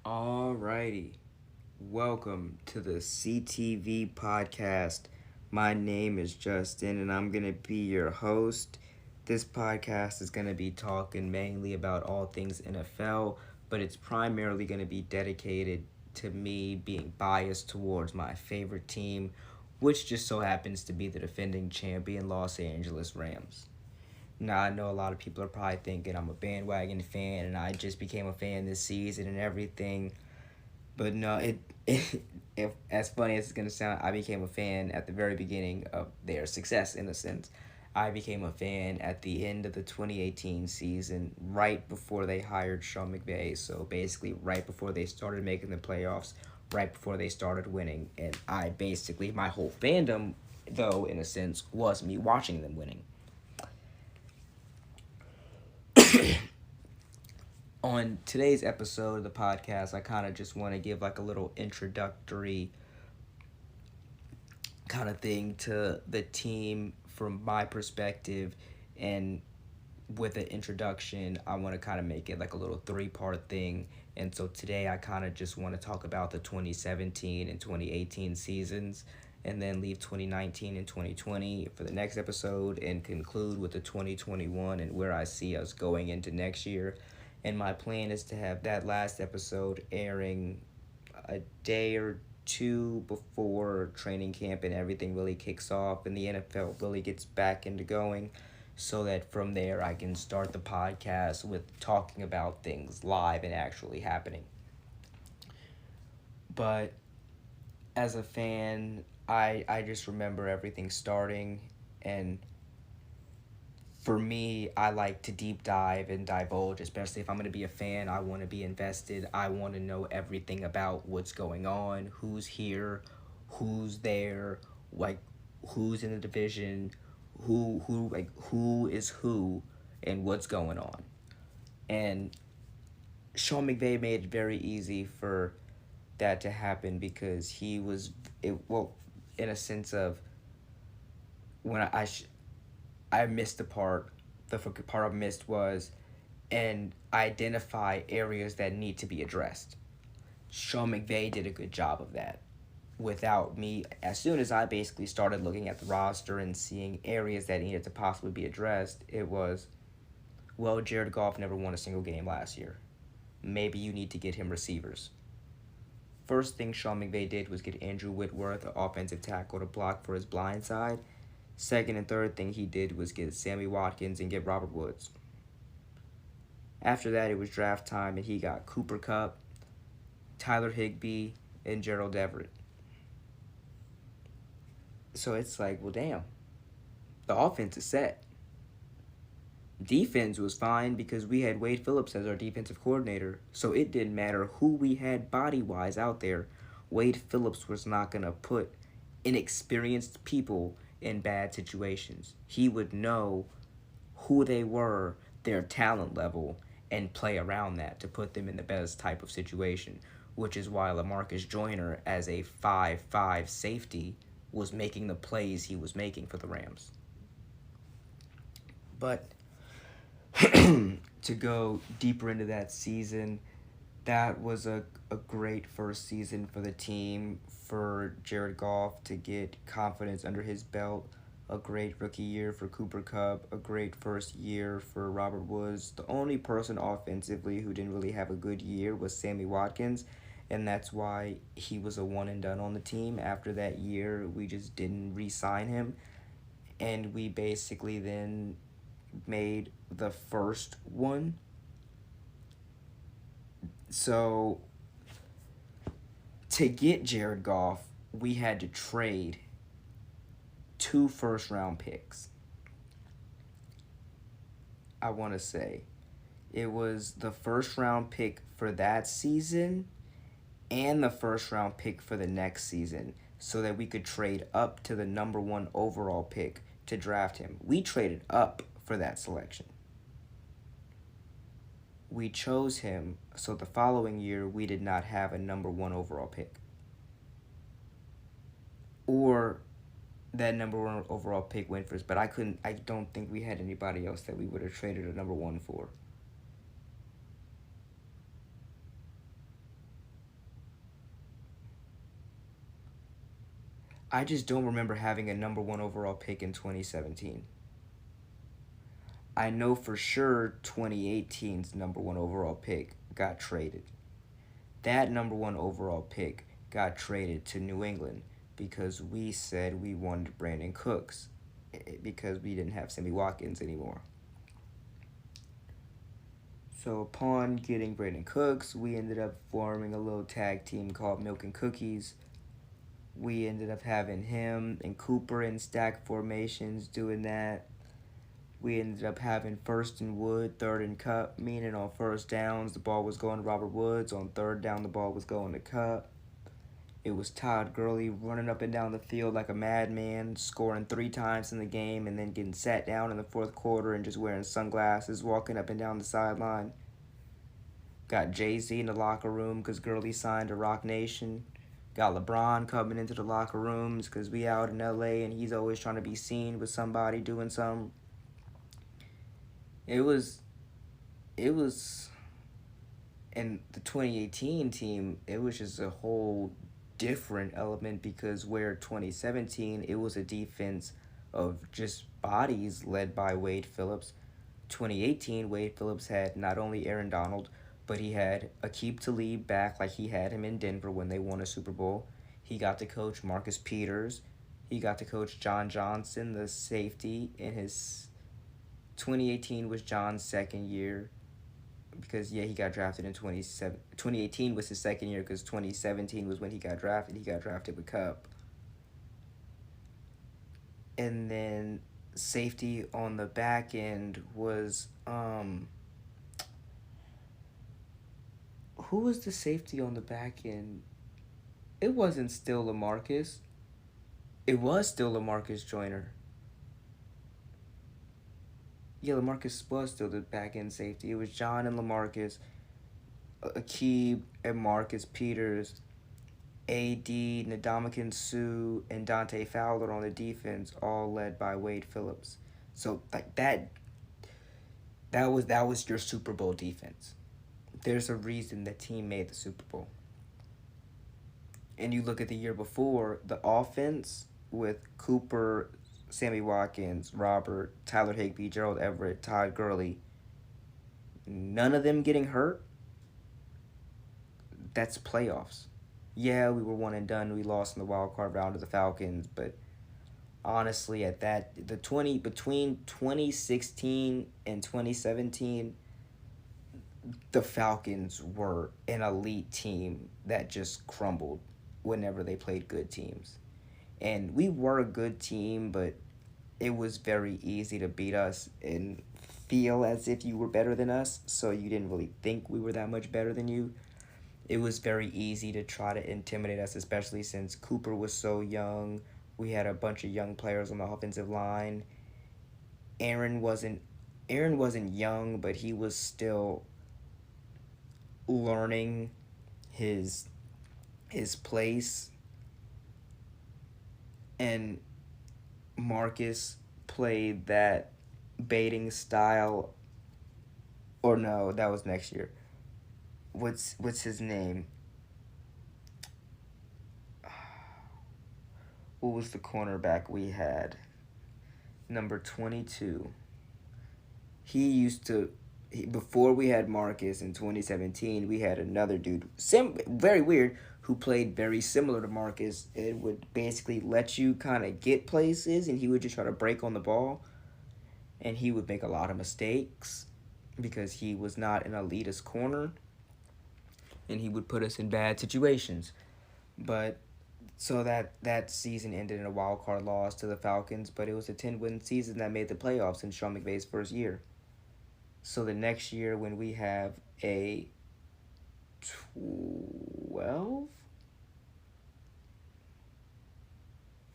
Alrighty, welcome to the CTV podcast. My name is Justin, and I'm gonna be your host. This podcast is gonna be talking mainly about all things NFL, but it's primarily gonna be dedicated to me being biased towards my favorite team, which just so happens to be the defending champion Los Angeles Rams. Now, I know a lot of people are probably thinking I'm a bandwagon fan and I just became a fan this season and everything. But no, if as funny as it's gonna sound, I became a fan at the very beginning of their success in a sense. I became a fan at the end of the 2018 season, right before they hired Sean McVay. So basically, right before they started making the playoffs, right before they started winning. And I basically, my whole fandom, though, in a sense, was me watching them winning. On today's episode of the podcast, I kind of just want to give like a little introductory kind of thing to the team from my perspective. And with the introduction, I want to kind of make it like a little three-part thing. And so today I kind of just want to talk about the 2017 and 2018 seasons, and then leave 2019 and 2020 for the next episode, and conclude with the 2021 and where I see us going into next year. And my plan is to have that last episode airing a day or two before training camp and everything really kicks off and the NFL really gets back into going, so that from there I can start the podcast with talking about things live and actually happening. But as a fan, I just remember everything starting, and for me, I like to deep dive and divulge, especially if I'm going to be a fan. I want to be invested. I want to know everything about what's going on, who's here, who's there, like who's in the division, who is who, and what's going on. And Sean McVay made it very easy for that to happen because he was in a sense of when I missed the part. The part I missed was and identify areas that need to be addressed. Sean McVay did a good job of that. Without me, as soon as I basically started looking at the roster and seeing areas that needed to possibly be addressed, it was, well, Jared Goff never won a single game last year. Maybe you need to get him receivers. First thing Sean McVay did was get Andrew Whitworth, an offensive tackle, to block for his blind side. Second and third thing he did was get Sammy Watkins and get Robert Woods. After that, it was draft time, and he got Cooper Kupp, Tyler Higbee, and Gerald Everett. So it's like, well, damn. The offense is set. Defense was fine because we had Wade Phillips as our defensive coordinator, so it didn't matter who we had body-wise out there. Wade Phillips was not going to put inexperienced people in bad situations. He would know who they were, their talent level, and play around that to put them in the best type of situation, which is why LaMarcus Joyner, as a 5'5" safety, was making the plays he was making for the Rams. But to go deeper into that season, that was a great first season for the team, for Jared Goff to get confidence under his belt. A great rookie year for Cooper Kupp, a great first year for Robert Woods. The only person offensively who didn't really have a good year was Sammy Watkins, and that's why he was a one and done on the team. After that year, we just didn't re-sign him, and we basically then made the first one. So to get Jared Goff, we had to trade 2 first-round picks. I want to say it was the first-round pick for that season and the first-round pick for the next season, so that we could trade up to the number 1 overall pick to draft him. We traded up for that selection. We chose him, so the following year we did not have a number 1 overall pick. Or that number 1 overall pick went first, but I don't think we had anybody else that we would have traded a number 1 for. I just don't remember having a number one overall pick in 2017. I know for sure 2018's number one overall pick got traded. That number one overall pick got traded to New England because we said we wanted Brandon Cooks because we didn't have Sammy Watkins anymore. So upon getting Brandon Cooks, we ended up forming a little tag team called Milk and Cookies. We ended up having him and Cooper in stack formations doing that. We ended up having first and Wood, third and Cup, meaning on first downs the ball was going to Robert Woods, on third down the ball was going to Cup. It was Todd Gurley running up and down the field like a madman, scoring 3 times in the game and then getting sat down in the fourth quarter and just wearing sunglasses, walking up and down the sideline. Got Jay-Z in the locker room because Gurley signed to Rock Nation. Got LeBron coming into the locker rooms because we out in LA and he's always trying to be seen with somebody doing something. It was, and the 2018 team, it was just a whole different element because where 2017, it was a defense of just bodies led by Wade Phillips. 2018, Wade Phillips had not only Aaron Donald, but he had Aqib Talib back like he had him in Denver when they won a Super Bowl. He got to coach Marcus Peters. He got to coach John Johnson, the safety, in his 2018 was John's second year because he got drafted in 2018 was his second year because 2017 was when he got drafted. He got drafted with Cup. And then safety on the back end was who was the safety on the back end? It wasn't still LaMarcus. It was still LaMarcus Joyner. Yeah, LaMarcus was still the back end safety. It was John and LaMarcus, Aqib and Marcus Peters, A.D., Ndamukong Suh, and Dante Fowler on the defense, all led by Wade Phillips. So like that was your Super Bowl defense. There's a reason the team made the Super Bowl. And you look at the year before, the offense with Cooper, Sammy Watkins, Robert, Tyler Higbee, Gerald Everett, Todd Gurley, none of them getting hurt, that's playoffs. Yeah, we were one and done. We lost in the wild card round to the Falcons, but honestly, at that between 2016 and 2017, the Falcons were an elite team that just crumbled whenever they played good teams. And we were a good team, but it was very easy to beat us and feel as if you were better than us, so you didn't really think we were that much better than you. It was very easy to try to intimidate us, especially since Cooper was so young. We had a bunch of young players on the offensive line. Aaron wasn't young, but he was still learning his place. And Marcus played that baiting style. Or no, that was next year. What's his name? What was the cornerback we had? Number 22. He used to before we had Marcus in 2017, we had another dude, very weird, who played very similar to Marcus. It would basically let you kind of get places, and he would just try to break on the ball, and he would make a lot of mistakes because he was not an elitist corner, and he would put us in bad situations. But so that season ended in a wild card loss to the Falcons, but it was a 10-win season that made the playoffs in Sean McVay's first year. So the next year when we have a 12,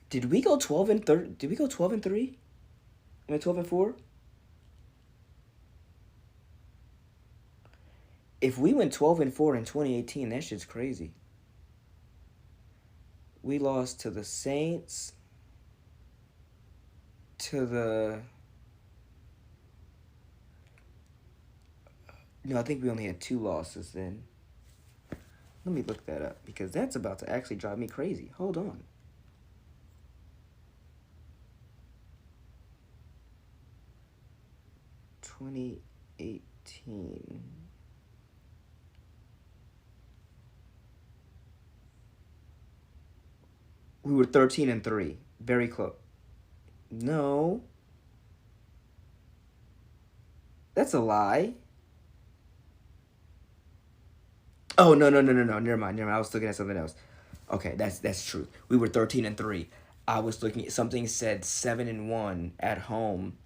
did we go 12 and 3? Did we go 12 and 3? I mean 12 and 4? If we went 12 and 4 in 2018, that shit's crazy. We lost to the Saints, to the... No, I think we only had 2 losses then. Let me look that up because that's about to actually drive me crazy. Hold on. 2018. We were 13-3. Very close. No, that's a lie. Oh, no, no, no, no, no. Never mind. Never mind. I was looking at something else. Okay, that's true. We were 13-3. I was looking at something said 7-1 at home,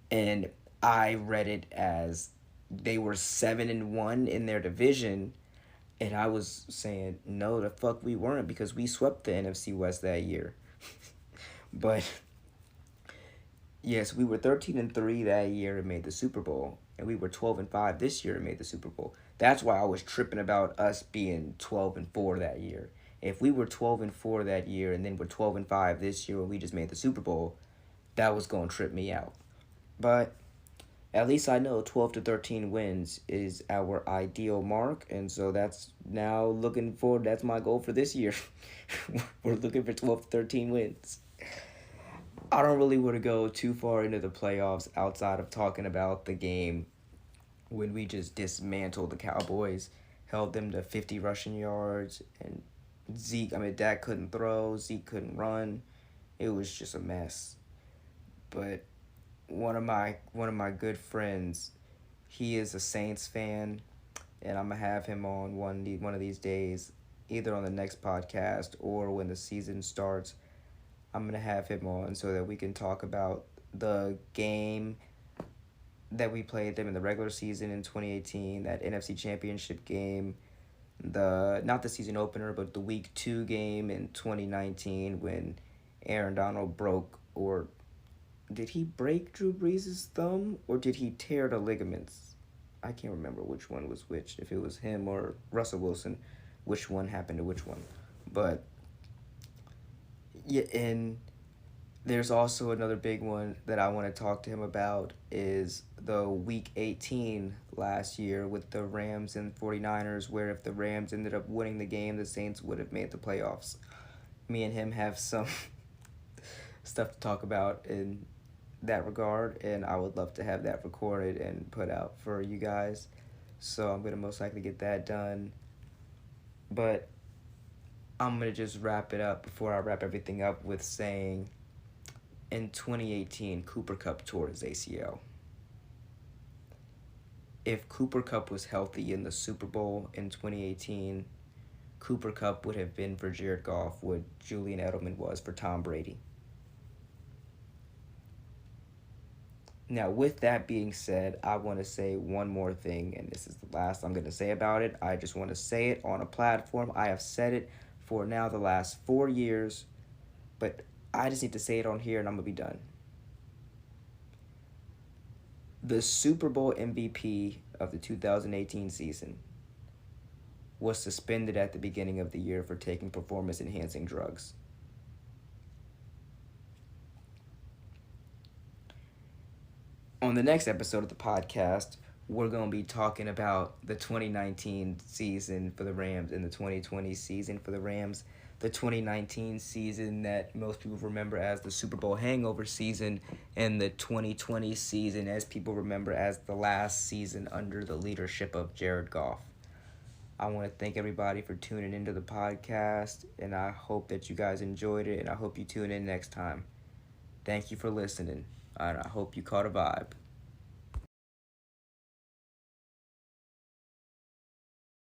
and I read it as they were 7-1 in their division, and I was saying no, the fuck we weren't, because we swept the NFC West that year. But yes, we were 13-3 that year and made the Super Bowl, and we were 12-5 this year and made the Super Bowl. That's why I was tripping about us being 12-4 that year. If we were 12-4 that year and then we're 12-5 this year and we just made the Super Bowl, that was gonna trip me out. But at least I know 12 to 13 wins is our ideal mark, and so that's now looking forward. That's my goal for this year. We're looking for 12 to 13 wins. I don't really want to go too far into the playoffs outside of talking about the game when we just dismantled the Cowboys, held them to 50 rushing yards, and Dak couldn't throw, Zeke couldn't run. It was just a mess. But one of my good friends, he is a Saints fan, and I'm gonna have him on one of these days, either on the next podcast or when the season starts. I'm gonna have him on so that we can talk about the game that we played them in the regular season in 2018, that NFC Championship game, the not the season opener, but the Week 2 game in 2019 when Aaron Donald broke, or did he break Drew Brees' thumb, or did he tear the ligaments? I can't remember which one was which, if it was him or Russell Wilson, which one happened to which one. But yeah, and there's also another big one that I want to talk to him about is the Week 18 last year with the Rams and 49ers, where if the Rams ended up winning the game, the Saints would have made the playoffs. Me and him have some stuff to talk about in that regard, and I would love to have that recorded and put out for you guys. So I'm going to most likely get that done. But I'm going to just wrap it up before I wrap everything up with saying in 2018, Cooper Kupp tore his ACL. If Cooper Kupp was healthy in the Super Bowl in 2018, Cooper Kupp would have been for Jared Goff what Julian Edelman was for Tom Brady. Now, with that being said, I want to say one more thing, and this is the last I'm going to say about it. I just want to say it on a platform. I have said it for now the last 4 years, but I just need to say it on here and I'm going to be done. The Super Bowl MVP of the 2018 season was suspended at the beginning of the year for taking performance-enhancing drugs. On the next episode of the podcast, we're going to be talking about the 2019 season for the Rams and the 2020 season for the Rams. The 2019 season that most people remember as the Super Bowl hangover season, and the 2020 season as people remember as the last season under the leadership of Jared Goff. I want to thank everybody for tuning into the podcast, and I hope that you guys enjoyed it, and I hope you tune in next time. Thank you for listening, and I hope you caught a vibe.